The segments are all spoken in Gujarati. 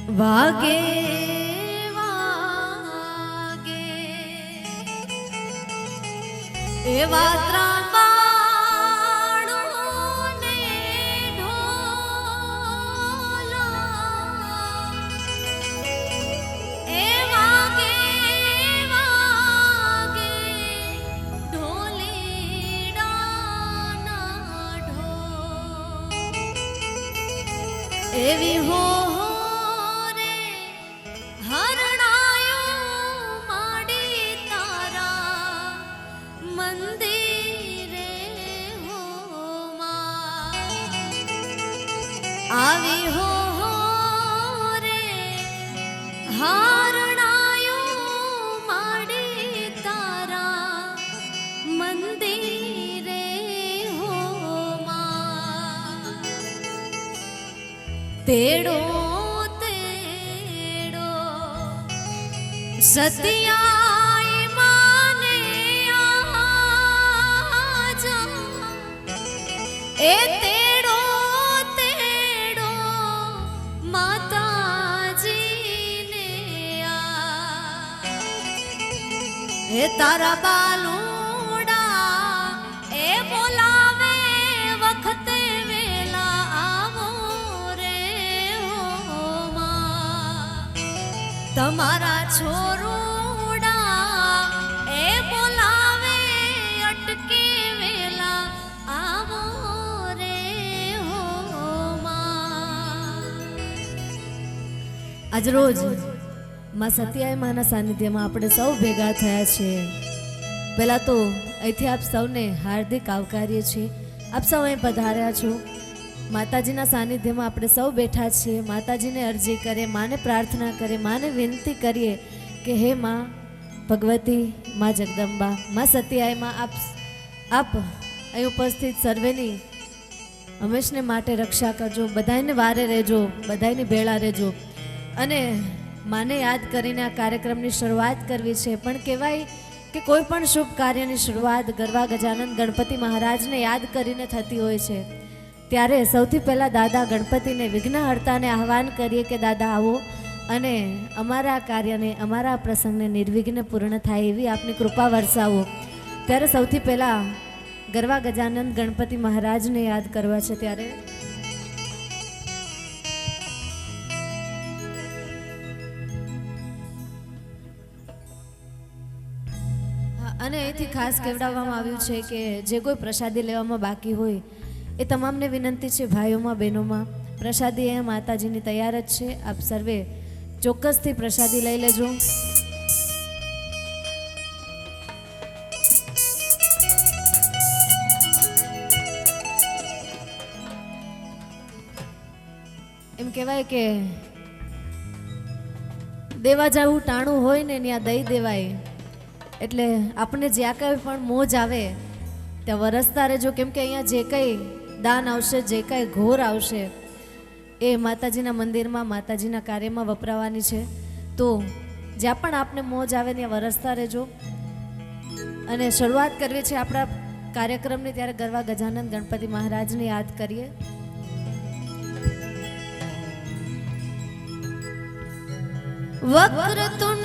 વાગે વાગે એવા ત્રાંબાળુને ઢોલા એ વાગે વાગે ઢોલીડાના ઢોલ એવી હો આવી હો રે હારણાયો માડી તારા મંદિરે હો માં તેડો તેડો સતિયાઈ માને આજા એ એ તારા બાલુડા એ બોલાવે વખતે વેલા આવો રે હો માં તમારા છોરુડા એ બોલાવે અટકે વેલા આવો રે હો માં આજ રોજ માં સત્યાય માના સાનિધ્યમાં આપણે સૌ ભેગા થયા છીએ. પહેલાં તો અહીંથી આપ સૌને હાર્દિક આવકારીએ છીએ. આપ સૌ અહીં પધાર્યા છો. માતાજીના સાનિધ્યમાં આપણે સૌ બેઠા છીએ. માતાજીને અરજી કરીએ, માને પ્રાર્થના કરીએ, માને વિનંતી કરીએ કે હે માં ભગવતી, માં જગદંબા, માં સત્યાયમાં આપ અહીં ઉપસ્થિત સર્વેની હંમેશને માટે રક્ષા કરજો. બધાને વારે રહેજો, બધાની ભેળા રહેજો. અને માને યાદ કરીને આ કાર્યક્રમની શરૂઆત કરવી છે. પણ કહેવાય કે કોઈ પણ શુભ કાર્યની શરૂઆત ગરવા ગજાનંદ ગણપતિ મહારાજને યાદ કરીને થતી હોય છે. ત્યારે સૌથી પહેલાં દાદા ગણપતિને વિઘ્નહર્તાને આહવાન કરીએ કે દાદા આવો અને અમારા કાર્યને, અમારા પ્રસંગને નિર્વિઘ્ન પૂર્ણ થાય એવી આપની કૃપા વરસાવો. ત્યારે સૌથી પહેલાં ગરવા ગજાનંદ ગણપતિ મહારાજને યાદ કરવા છે. ત્યારે અને અહીંથી ખાસ કહેવડાવવામાં આવ્યું છે કે જે કોઈ પ્રસાદી લેવામાં બાકી હોય એ તમામને વિનંતી છે, ભાઈઓમાં બહેનોમાં, પ્રસાદી એ માતાજીની તૈયાર જ છે. આપ સર્વે ચોક્કસથી પ્રસાદી લઈ લેજો. એમ કહેવાય કે દેવા જવું ટાણું હોય ને ત્યાં દઈ દેવાય. એટલે આપણે જ્યાં કંઈ પણ મોજ આવે ત્યાં વરસતા રહેજો. કેમ કે અહીંયા જે કંઈ દાન આવશે, જે કંઈ ઘોર આવશે એ માતાજીના મંદિરમાં, માતાજીના કાર્યમાં વપરાવાની છે. તો જ્યાં પણ આપને મોજ આવે ત્યાં વરસતા રહેજો. અને શરૂઆત કરવી છે આપણા કાર્યક્રમની. ત્યારે ગરવા ગજાનંદ ગણપતિ મહારાજને યાદ કરીએ. વક્રતુંડ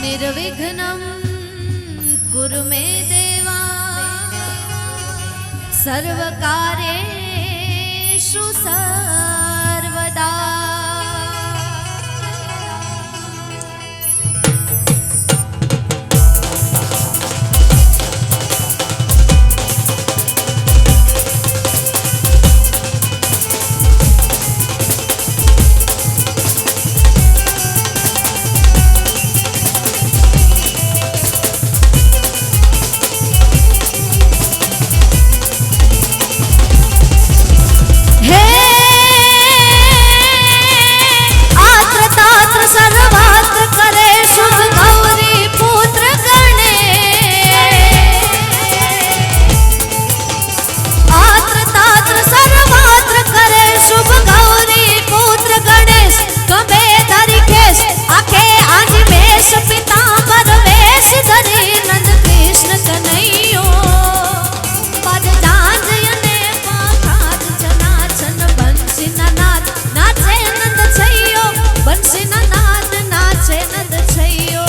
निर्विघ्नं कुरु मे देवा सर्वकार्येषु सर्वदा. Hey! કેશ પિતાંબર વેશ ધરી નંદ કૃષ્ણ કનૈયો પદ જાંજયને પાખાજ જનાછન બંસીના નાદ નાચે નંદ છૈયો બંસીના નાદ નાચે નંદ છૈયો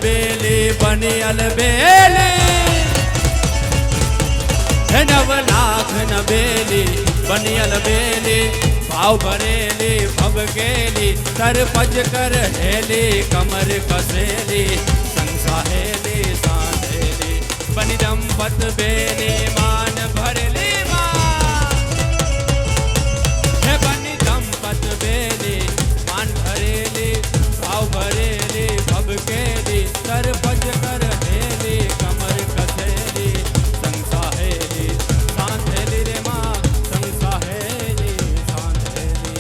बेली बनी अलबेली हे 9 लाख न बेली बनी अलबेली भाव भरेली भबकेली तर पज कर हेली कमर कसेली संसाहेली सांधेली बनी दंपत बेली मान भरली हे बनी दंपत बेली मान भरेली भाव भरेली भबकेली तर पज कर हेली कमर कसेली संसाहेली सांधेली रे माँ संसाहेली सांधेली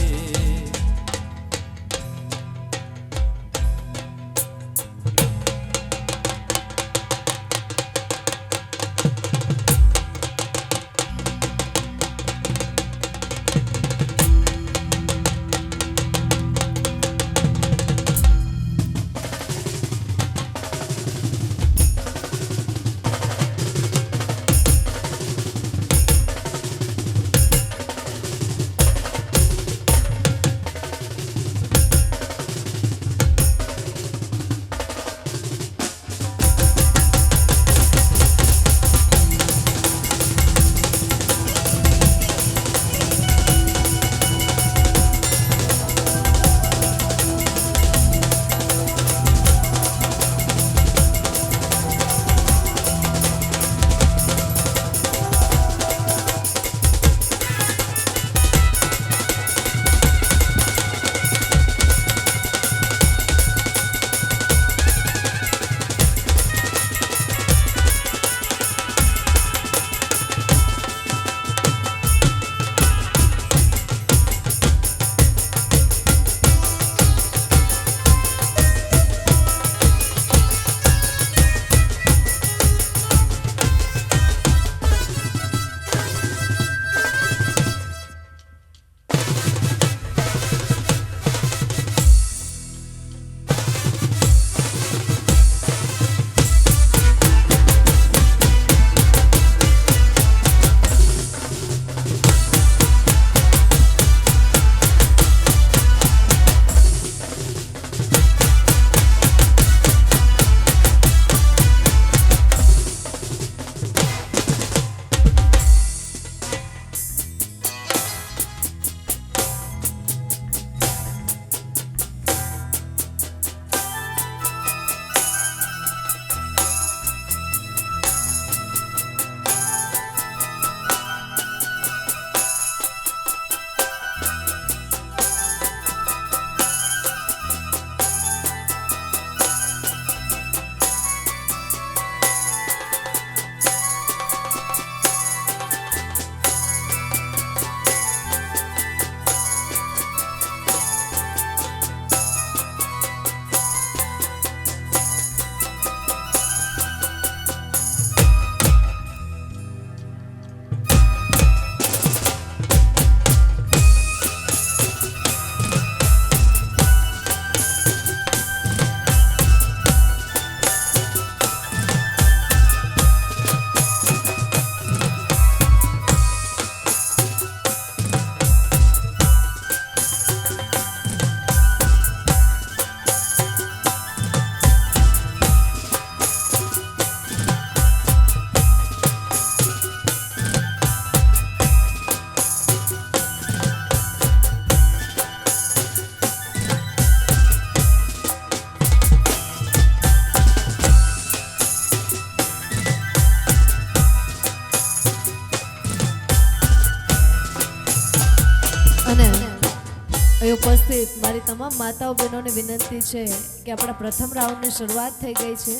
ઉપસ્થિત મારી તમામ માતાઓ બહેનોને વિનંતી છે કે આપણા પ્રથમ રાઉન્ડની શરૂઆત થઈ ગઈ છે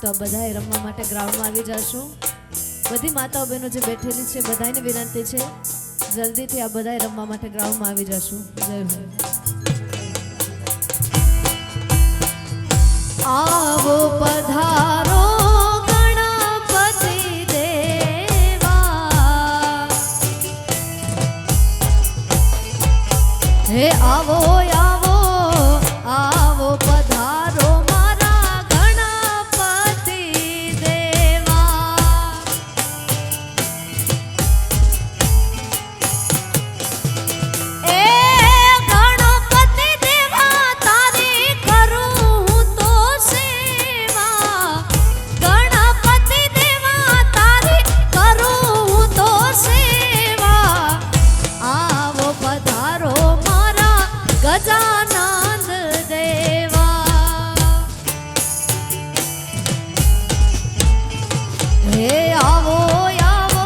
તો બધાએ રમવા માટે ગ્રાઉન્ડમાં આવી જશો. બધી માતાઓ બહેનો જે બેઠેલી છે બધાને વિનંતી છે જલ્દીથી આ બધાએ રમવા માટે ગ્રાઉન્ડમાં આવી જશું. જય હો. આવો પધારો ગણપતિ દેવા, હે આવો આવો આવો પધારો મારા ગણપતિ દેવા. એ ગણપતિ દેવા તારી કરું હું તો સેવા, ગણપતિ દેવા તારી કરું હું તો સેવા. આવો પધારો મારા ગજાનંદ દેવા, હે આવો આવો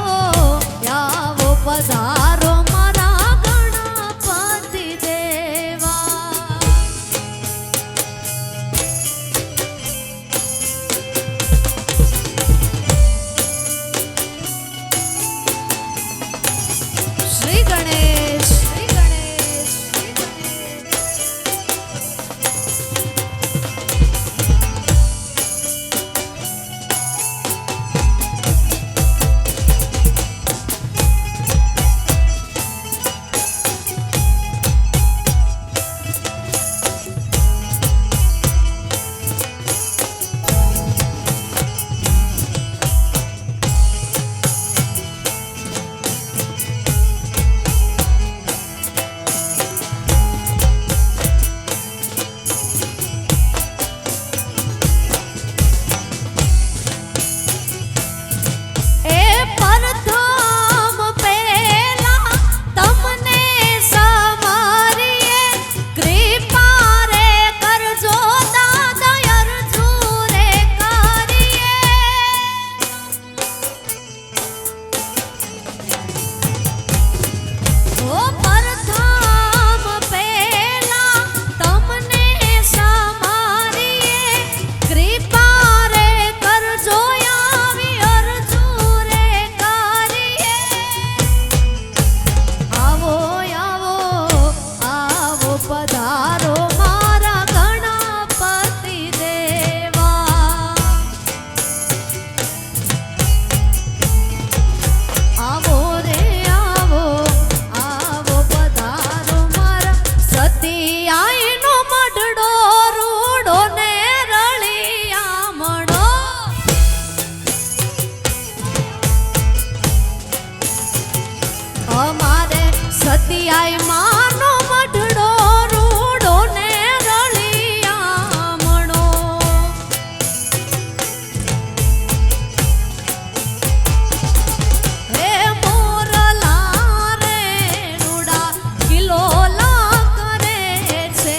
આવો પધારો મારા ગણપતિ દેવા. શ્રી ગણેશ શ્રી ગણેશ શ્રી ગણેશ. એ પ્રથમ પહેલા તમને સમારીએ, કૃપા રે કરજો દાદા અરજુ રે કરીએ. ઓ પ્રથમ પહેલા તમને સમારીએ, કૃપા રે કરજો આવી અરજુ રે કરીએ. આવો આવો આવો પધારો મારા ગણપતિ દેવા, આવો રે આવો આવો પધારો મારા સતિયાઈનો મઢડો રૂડો ને રળિયામણો. અમારે સતિયાઈ માનો મઢડો રૂડો ને રળિયામણો. હે મોરલા રે રૂડા કિલોલા કરે છે,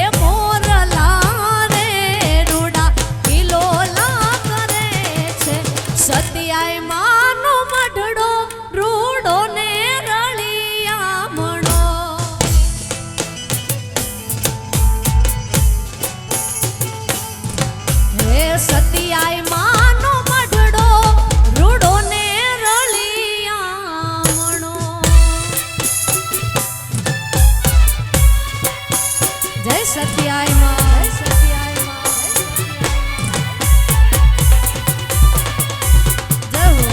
એ મોરલા રે રૂડા કિલોલા કરે છે. સતિયાઈ માનો મઢડો રૂડો ને રળિયામણો. હે સતિયાઈ માનો મઢડો રૂડો ને રળિયામણો. જય સતિયાઈ માં, જય સતિયાઈ માં, જય હો.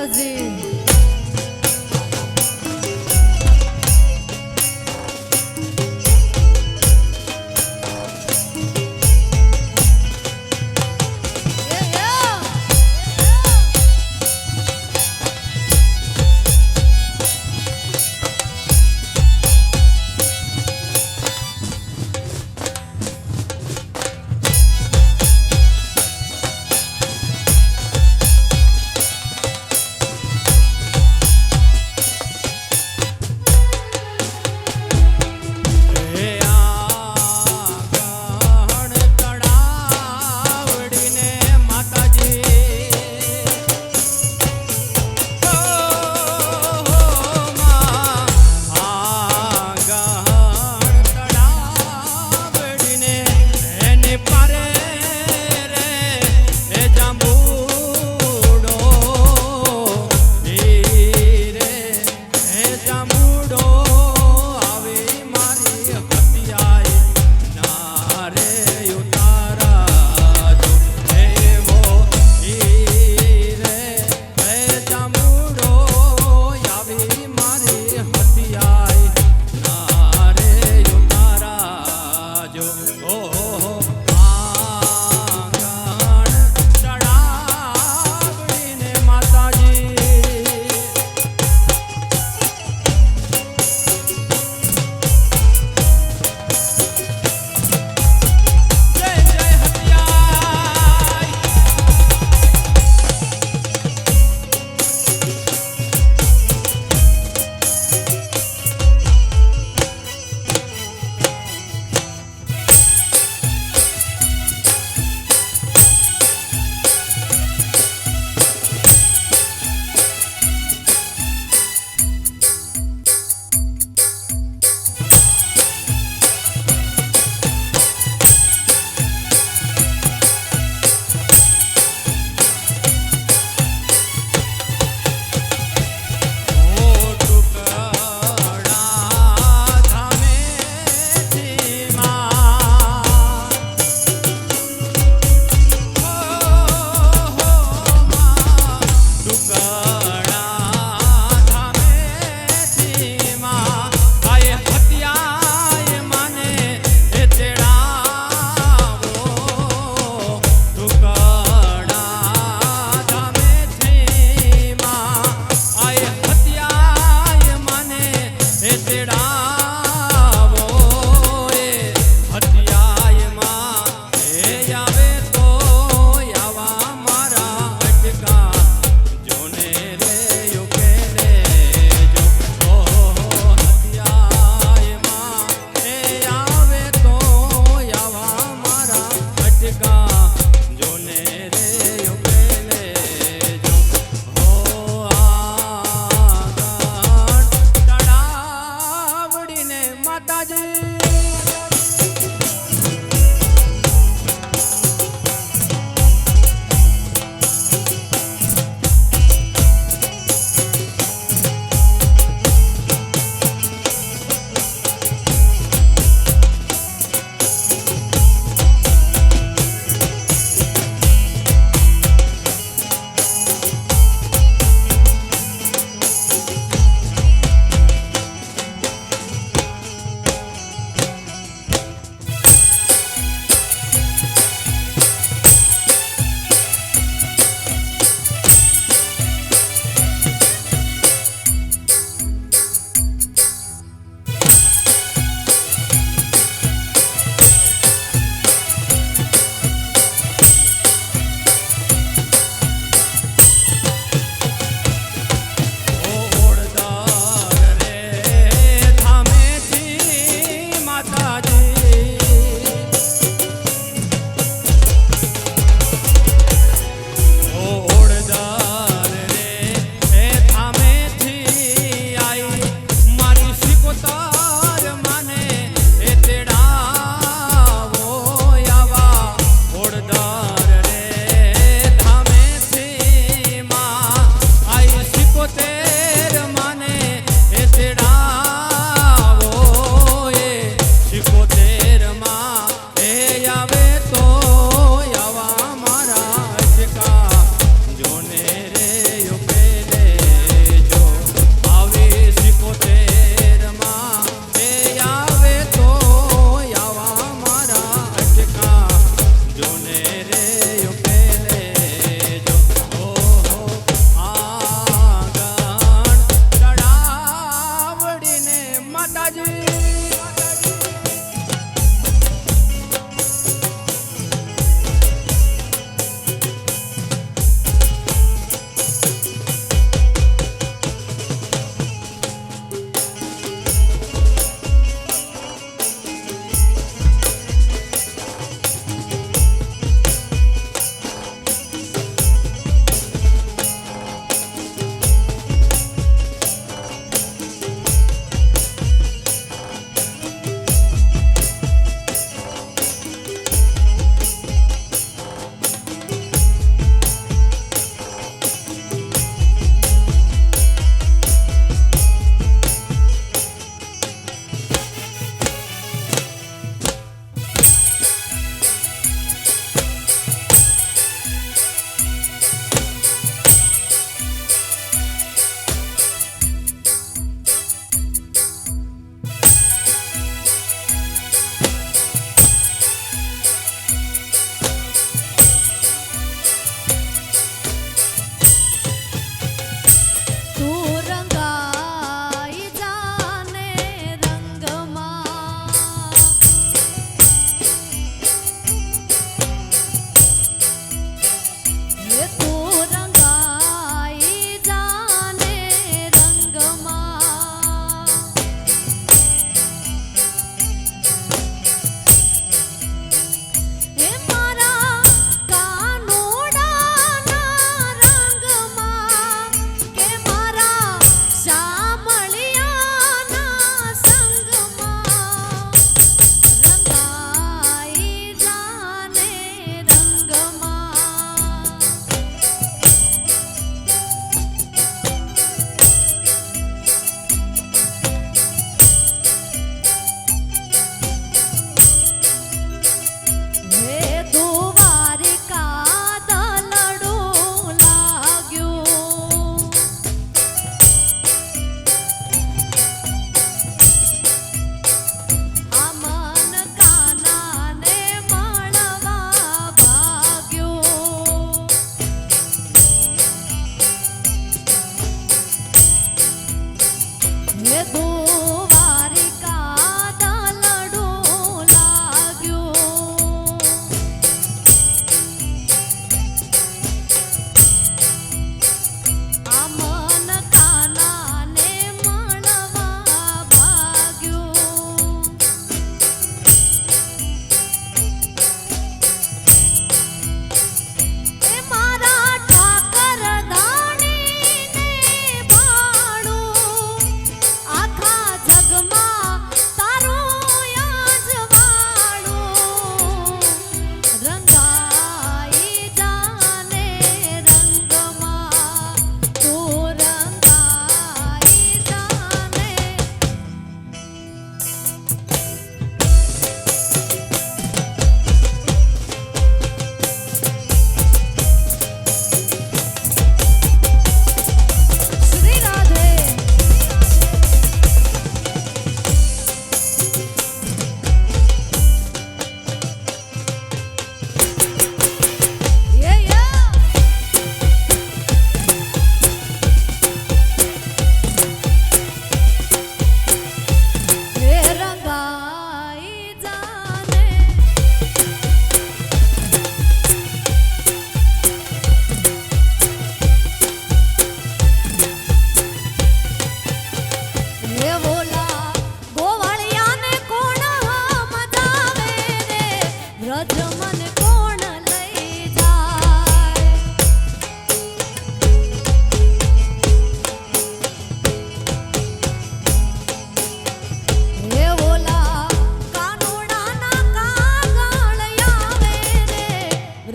પ્રભુજી.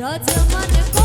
રજ મને